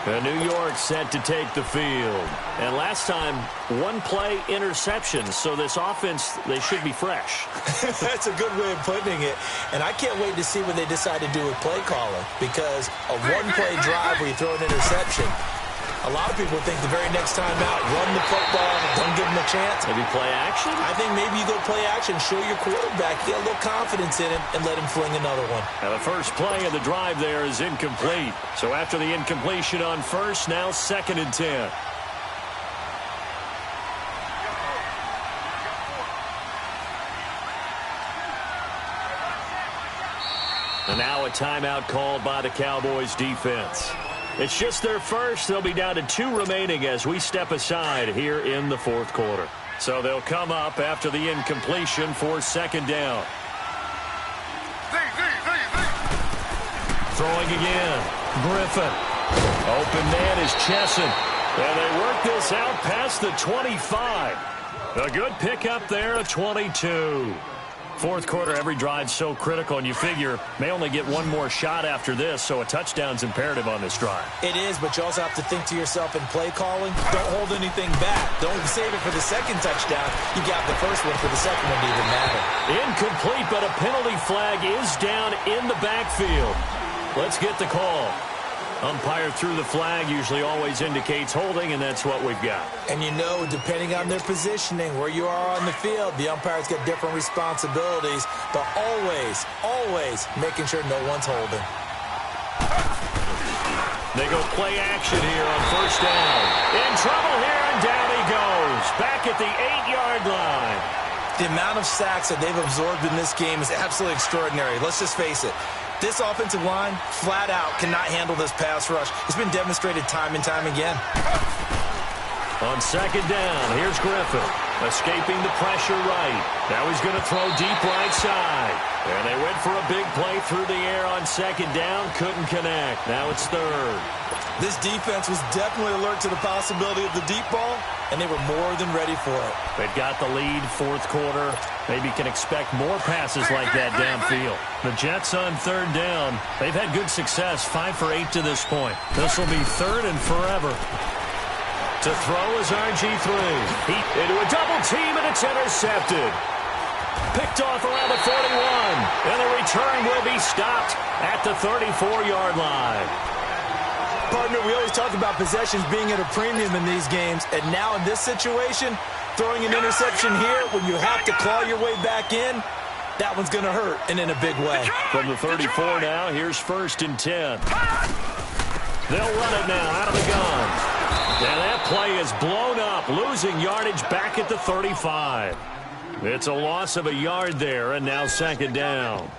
And New York set to take the field. And last time, one-play interception. So this offense, they should be fresh. That's a good way of putting it. And I can't wait to see what they decide to do with play calling. Because a one-play drive where you throw an interception, a lot of people think the very next time out, run the football, don't give them a chance. Maybe play action? I think maybe you go play action, show your quarterback, get a little confidence in him, and let him fling another one. Now the first play of the drive there is incomplete. So after the incompletion on first, now 2nd and 10. And now a timeout called by the Cowboys defense. It's just their first. They'll be down to 2 remaining as we step aside here in the fourth quarter. So they'll come up after the incompletion for second down. Throwing again. Griffin. Open man is Chesson. And they work this out past the 25. A good pickup there, a 22. Fourth quarter, every drive so critical, and you figure may only get one more shot after this, so a touchdown's imperative on this drive. It is, but you also have to think to yourself in play calling, don't hold anything back. Don't save it for the second touchdown. You got the first one for the second one to even matter. Incomplete, but a penalty flag is down in the backfield. Let's get the call. Umpire threw the flag, usually always indicates holding, and that's what we've got. And you know, depending on their positioning, where you are on the field, the umpires get different responsibilities, but always making sure no one's holding. They go play action here on first down. In trouble here, and down he goes. Back at the 8-yard line. The amount of sacks that they've absorbed in this game is absolutely extraordinary. Let's just face it. This offensive line, flat out, cannot handle this pass rush. It's been demonstrated time and time again. On second down, here's Griffin. Escaping the pressure right. Now he's going to throw deep right side. And they went for a big play through the air on second down. Couldn't connect. Now it's third. This defense was definitely alert to the possibility of the deep ball, and they were more than ready for it. They've got the lead, fourth quarter. Maybe can expect more passes like that downfield. The Jets on third down. They've had good success, 5 for 8 to this point. This will be third and forever. To throw is RG3. Into a double team, and it's intercepted. Picked off around the 41. And the return will be stopped at the 34-yard line. Partner, we always talk about possessions being at a premium in these games, and now in this situation, throwing an interception here when you have to claw your way back in, that one's going to hurt, and in a big way. From the 34 now, here's 1st and 10. They'll run it now out of the gun. And that play is blown up, losing yardage back at the 35. It's a loss of a yard there, and now second down.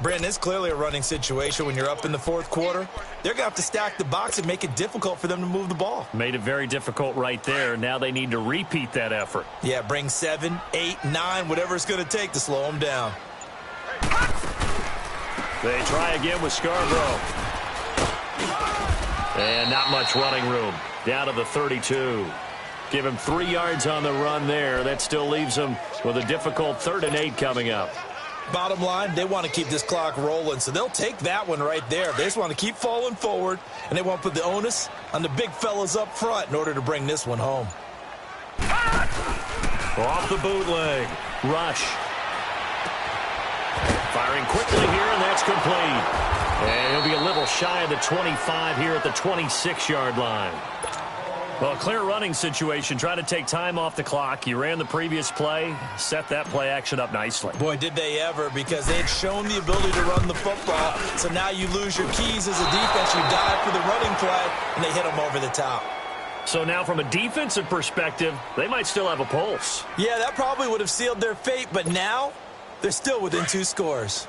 Brandon, it's clearly a running situation when you're up in the fourth quarter. They're going to have to stack the box and make it difficult for them to move the ball. Made it very difficult right there. Now they need to repeat that effort. Yeah, bring 7, 8, 9, whatever it's going to take to slow them down. They try again with Scarborough. And not much running room. Down to the 32. Give him 3 yards on the run there. That still leaves him with a difficult 3rd and 8 coming up. Bottom line, they want to keep this clock rolling, so they'll take that one right there. They just want to keep falling forward, and they want to put the onus on the big fellas up front in order to bring this one home. Off the bootleg. Rush. Firing quickly here, and that's complete. And he'll be a little shy of the 25 here at the 26-yard line. Well, a clear running situation. Try to take time off the clock. You ran the previous play, set that play action up nicely. Boy, did they ever, because they had shown the ability to run the football. So now you lose your keys as a defense. You dive for the running play, and they hit them over the top. So now from a defensive perspective, they might still have a pulse. Yeah, that probably would have sealed their fate, but now they're still within 2 scores.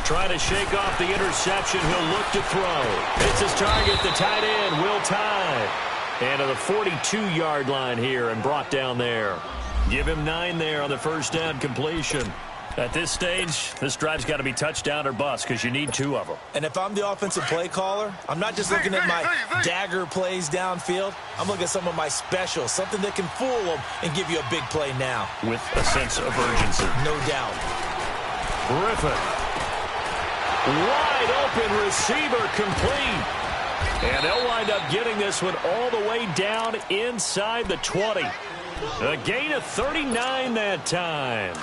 Trying to shake off the interception. He'll look to throw. It's his target, the tight end, Will Tye. And to the 42-yard line here and brought down there. Give him 9 there on the first down completion. At this stage, this drive's got to be touchdown or bust because you need 2 of them. And if I'm the offensive play caller, I'm not just looking at my dagger plays downfield. I'm looking at some of my specials, something that can fool them and give you a big play now. With a sense of urgency. No doubt. Griffin. Wide open receiver complete. And they'll wind up getting this one all the way down inside the 20. A gain of 39 that time.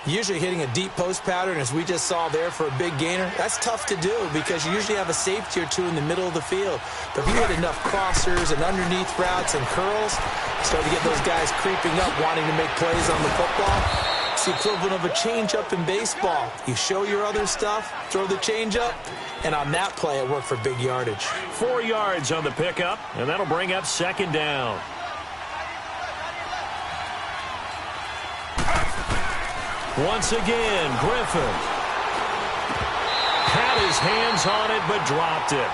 Usually hitting a deep post pattern, as we just saw there for a big gainer, that's tough to do because you usually have a safety or 2 in the middle of the field. But if you hit enough crossers and underneath routes and curls, start to get those guys creeping up, wanting to make plays on the football. It's the equivalent of a change-up in baseball. You show your other stuff, throw the change-up, and on that play, it worked for big yardage. 4 yards on the pickup, and that'll bring up second down. Once again, Griffin had his hands on it but dropped it.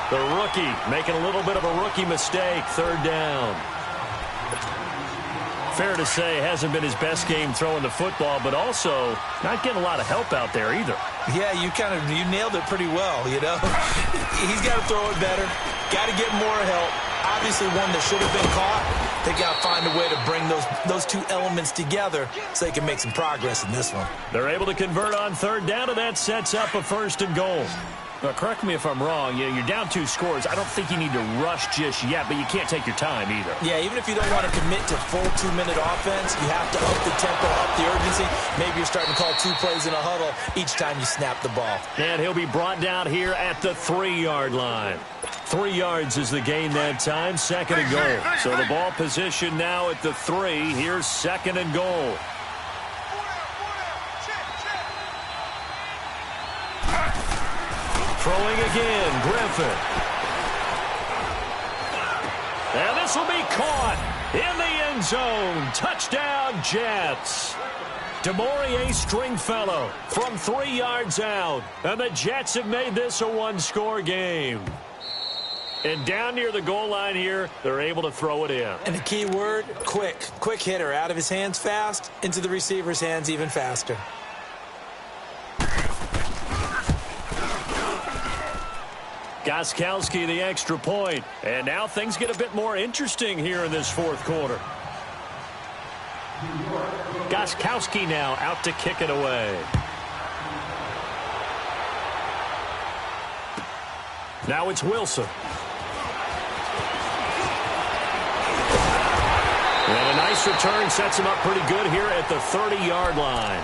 The rookie making a little bit of a rookie mistake, 3rd down. Fair to say, hasn't been his best game throwing the football, but also not getting a lot of help out there either. Yeah, you nailed it pretty well, you know. He's got to throw it better, got to get more help. Obviously one that should have been caught. They got to find a way to bring those 2 elements together so they can make some progress in this one. They're able to convert on 3rd down, and that sets up a 1st and goal. Now, correct me if I'm wrong. You're down 2 scores. I don't think you need to rush just yet, but you can't take your time either. Yeah, even if you don't want to commit to full 2-minute offense, you have to up the tempo, up the urgency. Maybe you're starting to call 2 plays in a huddle each time you snap the ball. And he'll be brought down here at the 3-yard line. 3 yards is the gain that time, 2nd and goal. So the ball position now at the 3. Here's 2nd and goal. Throwing again, Griffin. And this will be caught in the end zone. Touchdown, Jets. DeMaurier Stringfellow from 3 yards out. And the Jets have made this a 1-score game. And down near the goal line here, they're able to throw it in. And the key word, quick. Quick hitter. Out of his hands fast, into the receiver's hands even faster. Gostkowski the extra point. And now things get a bit more interesting here in this 4th quarter. Gostkowski now out to kick it away. Now it's Wilson. And a nice return sets him up pretty good here at the 30-yard line.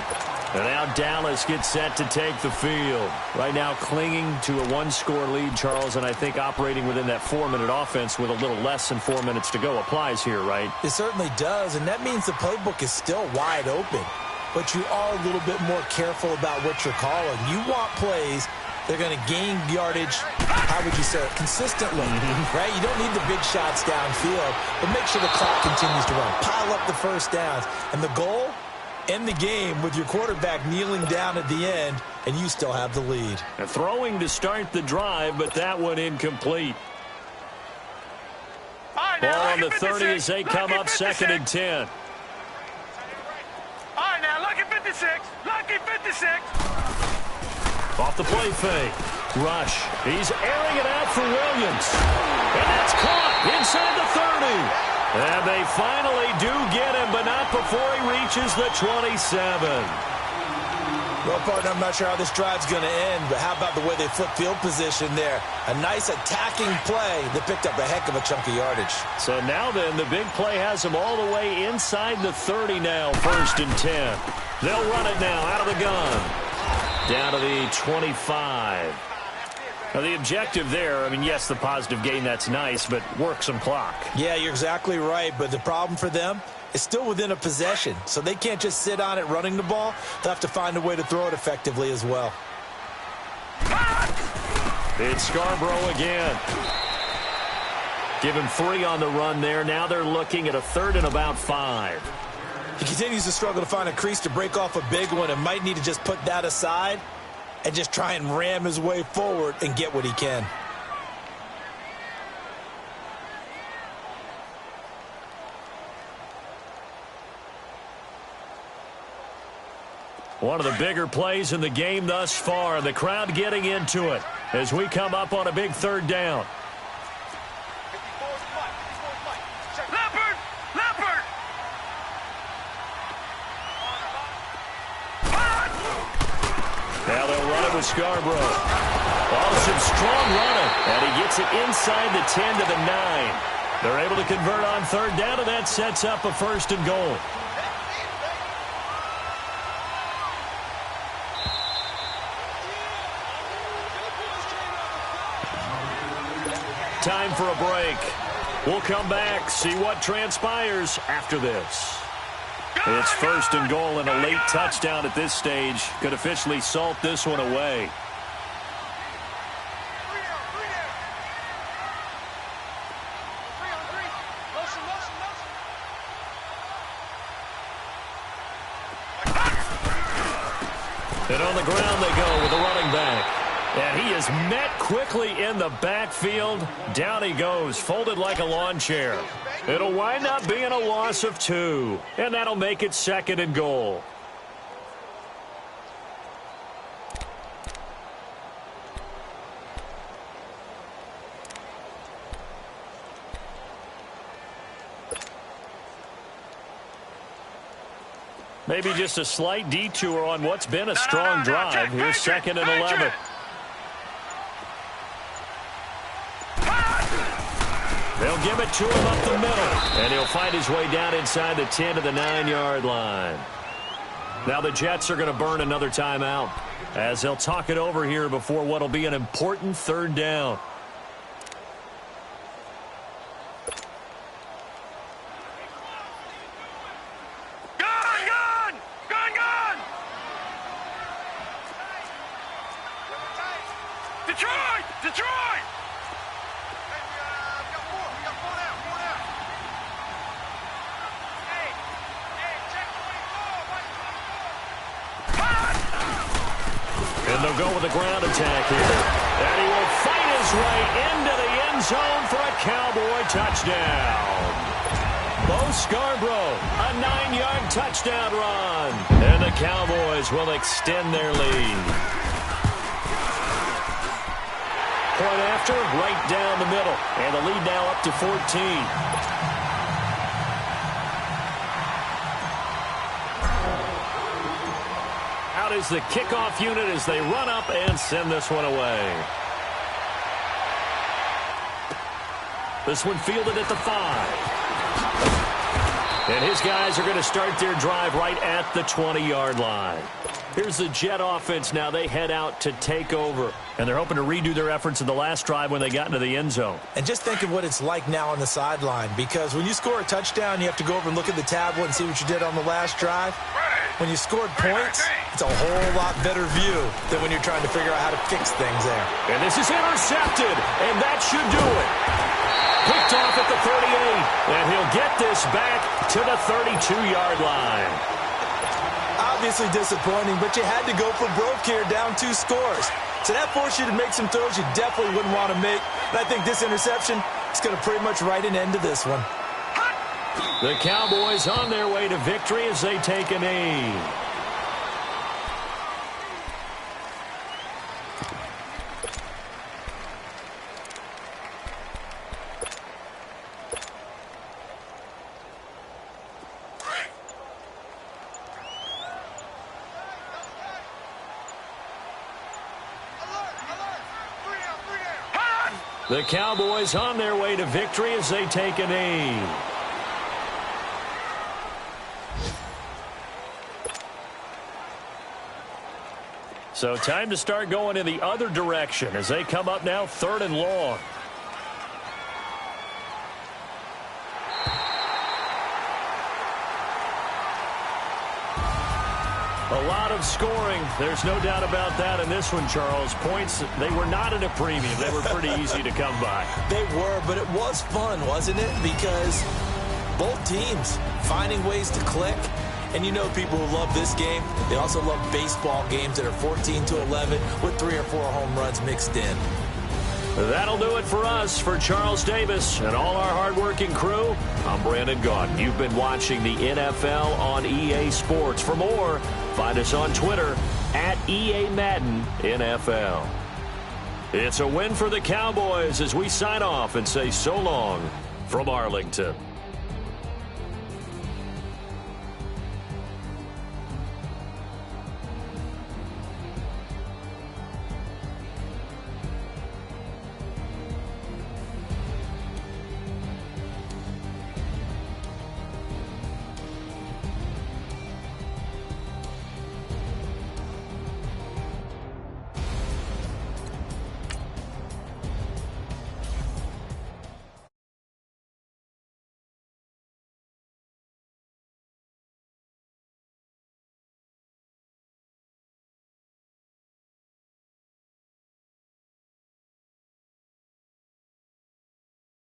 And now Dallas gets set to take the field. Right now clinging to a one-score lead, Charles, and I think operating within that 4-minute offense with a little less than 4 minutes to go applies here, right? It certainly does, and that means the playbook is still wide open. But you are a little bit more careful about what you're calling. You want plays they're going to gain yardage, how would you say it, consistently, right? You don't need the big shots downfield, but make sure the clock continues to run. Pile up the first downs. And the goal, end the game with your quarterback kneeling down at the end, and you still have the lead. And throwing to start the drive, but that one incomplete. Ball on the 30 as they come up 2nd and 10. All right, now, lucky 56. Lucky 56. Off the play fake. Rush. He's airing it out for Williams. And that's caught inside the 30. And they finally do get him, but not before he reaches the 27. Well, partner, I'm not sure how this drive's going to end, but how about the way they flip field position there? A nice attacking play that picked up a heck of a chunk of yardage. So now then, the big play has him all the way inside the 30 now, 1st and 10. They'll run it now out of the gun. Down to the 25. Now, the objective there, I mean, yes, the positive gain, that's nice, but work some clock. Yeah, you're exactly right, but the problem for them is still within a possession, so they can't just sit on it running the ball. They'll have to find a way to throw it effectively as well. It's Scarborough again. Give him 3 on the run there. Now they're looking at a 3rd and about 5. He continues to struggle to find a crease to break off a big one and might need to just put that aside and just try and ram his way forward and get what he can. One of the bigger plays in the game thus far. The crowd getting into it as we come up on a big 3rd down. Now they'll run it with Scarborough. Awesome, strong running. And he gets it inside the 10 to the 9. They're able to convert on 3rd down, and that sets up a 1st and goal. Time for a break. We'll come back, see what transpires after this. It's 1st and goal, and a late touchdown at this stage could officially salt this one away. And on the ground they go with the running back. And he is met quickly in the backfield. Down he goes, folded like a lawn chair. It'll wind up being a loss of 2. And that'll make it 2nd and goal. Maybe just a slight detour on what's been a strong drive. Here's 2nd and 11. They'll give it to him up the middle. And he'll find his way down inside the 10 to the 9-yard line. Now the Jets are going to burn another timeout as they'll talk it over here before what will be an important 3rd down. Detroit! And they'll go with a ground attack here. And he will fight his way into the end zone for a Cowboy touchdown. Bo Scarborough, a 9-yard touchdown run. And the Cowboys will extend their lead. Point after, right down the middle. And the lead now up to 14. Out is the kickoff unit as they run up and send this one away. This one fielded at the 5. And his guys are going to start their drive right at the 20-yard line. Here's the Jet offense now. They head out to take over. And they're hoping to redo their efforts in the last drive when they got into the end zone. And just think of what it's like now on the sideline, because when you score a touchdown, you have to go over and look at the tablet and see what you did on the last drive. When you scored points, it's a whole lot better view than when you're trying to figure out how to fix things there. And this is intercepted, and that should do it. Picked off at the 38, and he'll get this back to the 32-yard line. Obviously disappointing, but you had to go for broke here, down 2 scores. So that forced you to make some throws you definitely wouldn't want to make. And I think this interception is going to pretty much write an end to this one. The Cowboys on their way to victory as they take a knee. The Cowboys on their way to victory as they take a knee. So time to start going in the other direction as they come up now 3rd and long. A lot of scoring. There's no doubt about that in this one, Charles. Points, they were not at a premium. They were pretty easy to come by. They were, but it was fun, wasn't it? Because both teams finding ways to click. And you know people who love this game, they also love baseball games that are 14-11 with 3 or 4 home runs mixed in. That'll do it for us. For Charles Davis and all our hardworking crew, I'm Brandon Gaudin. You've been watching the NFL on EA Sports. For more, find us on Twitter at EA Madden NFL. It's a win for the Cowboys as we sign off and say so long from Arlington.